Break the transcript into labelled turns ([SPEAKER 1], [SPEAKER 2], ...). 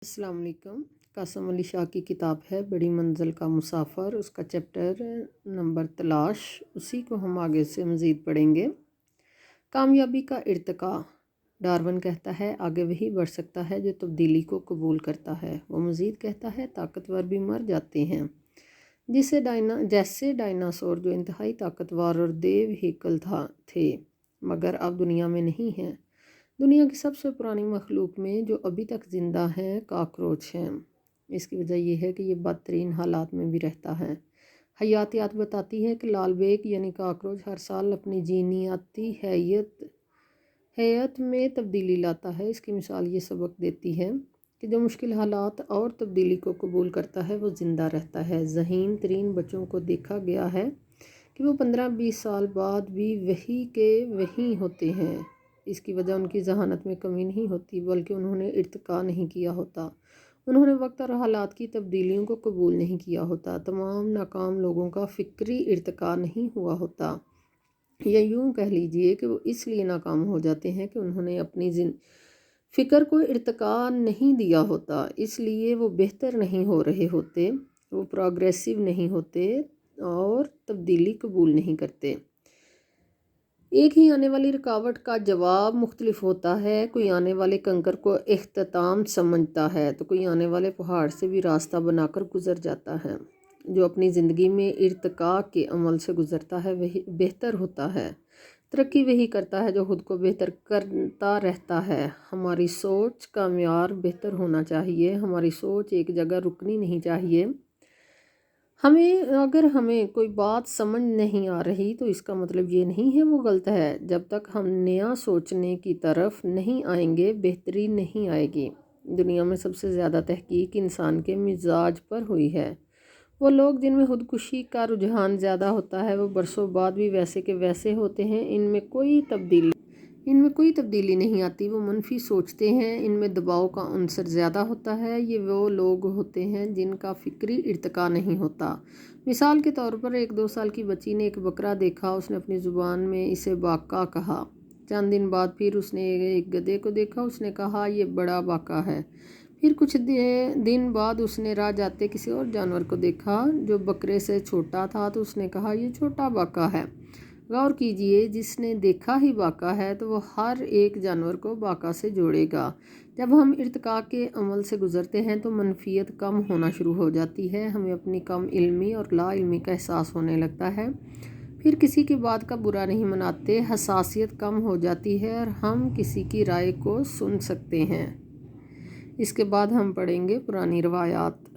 [SPEAKER 1] السلام علیکم۔ قاسم علی شاہ کی کتاب ہے بڑی منزل کا مسافر، اس کا چیپٹر نمبر تلاش، اسی کو ہم آگے سے مزید پڑھیں گے۔ کامیابی کا ارتقاء۔ ڈارون کہتا ہے آگے وہی بڑھ سکتا ہے جو تبدیلی کو قبول کرتا ہے۔ وہ مزید کہتا ہے طاقتور بھی مر جاتے ہیں، جیسے ڈائناسور جو انتہائی طاقتور اور دیو ہیکل تھے مگر اب دنیا میں نہیں ہیں۔ دنیا کی سب سے پرانی مخلوق میں جو ابھی تک زندہ ہیں کاکروچ ہیں۔ اس کی وجہ یہ ہے کہ یہ بدترین حالات میں بھی رہتا ہے۔ حیاتیات بتاتی ہے کہ لال بیگ یعنی کاکروچ ہر سال اپنی جینیاتی ہیئت میں تبدیلی لاتا ہے۔ اس کی مثال یہ سبق دیتی ہے کہ جو مشکل حالات اور تبدیلی کو قبول کرتا ہے وہ زندہ رہتا ہے۔ ذہین ترین بچوں کو دیکھا گیا ہے کہ وہ 15-20 سال بعد بھی وہی کے وہی ہوتے ہیں۔ اس کی وجہ ان کی ذہانت میں کمی نہیں ہوتی بلکہ انہوں نے ارتقاء نہیں کیا ہوتا، انہوں نے وقت اور حالات کی تبدیلیوں کو قبول نہیں کیا ہوتا۔ تمام ناکام لوگوں کا فکری ارتقاء نہیں ہوا ہوتا، یا یوں کہہ لیجئے کہ وہ اس لیے ناکام ہو جاتے ہیں کہ انہوں نے اپنی فکر کو ارتقاء نہیں دیا ہوتا، اس لیے وہ بہتر نہیں ہو رہے ہوتے، وہ پروگریسو نہیں ہوتے اور تبدیلی قبول نہیں کرتے۔ ایک ہی آنے والی رکاوٹ کا جواب مختلف ہوتا ہے۔ کوئی آنے والے کنکر کو اختتام سمجھتا ہے تو کوئی آنے والے پہاڑ سے بھی راستہ بنا کر گزر جاتا ہے۔ جو اپنی زندگی میں ارتقاء کے عمل سے گزرتا ہے وہی بہتر ہوتا ہے۔ ترقی وہی کرتا ہے جو خود کو بہتر کرتا رہتا ہے۔ ہماری سوچ کا معیار بہتر ہونا چاہیے، ہماری سوچ ایک جگہ رکنی نہیں چاہیے۔ اگر ہمیں کوئی بات سمجھ نہیں آ رہی تو اس کا مطلب یہ نہیں ہے وہ غلط ہے۔ جب تک ہم نیا سوچنے کی طرف نہیں آئیں گے بہتری نہیں آئے گی۔ دنیا میں سب سے زیادہ تحقیق انسان کے مزاج پر ہوئی ہے۔ وہ لوگ جن میں خودکشی کا رجحان زیادہ ہوتا ہے وہ برسوں بعد بھی ویسے کے ویسے ہوتے ہیں، ان میں کوئی تبدیلی نہیں آتی۔ وہ منفی سوچتے ہیں، ان میں دباؤ کا عنصر زیادہ ہوتا ہے۔ یہ وہ لوگ ہوتے ہیں جن کا فکری ارتقاء نہیں ہوتا۔ مثال کے طور پر 1-2 سال کی بچی نے ایک بکرا دیکھا، اس نے اپنی زبان میں اسے باقا کہا۔ چند دن بعد پھر اس نے ایک گدھے کو دیکھا، اس نے کہا یہ بڑا باقا ہے۔ پھر کچھ دن بعد اس نے راہ جاتے کسی اور جانور کو دیکھا جو بکرے سے چھوٹا تھا تو اس نے کہا یہ چھوٹا باقا ہے۔ غور کیجئے، جس نے دیکھا ہی باقا ہے تو وہ ہر ایک جانور کو باقا سے جوڑے گا۔ جب ہم ارتقاء کے عمل سے گزرتے ہیں تو منفیت کم ہونا شروع ہو جاتی ہے، ہمیں اپنی کم علمی اور لا علمی کا احساس ہونے لگتا ہے۔ پھر کسی کی بات کا برا نہیں مناتے، حساسیت کم ہو جاتی ہے اور ہم کسی کی رائے کو سن سکتے ہیں۔ اس کے بعد ہم پڑھیں گے پرانی روایات۔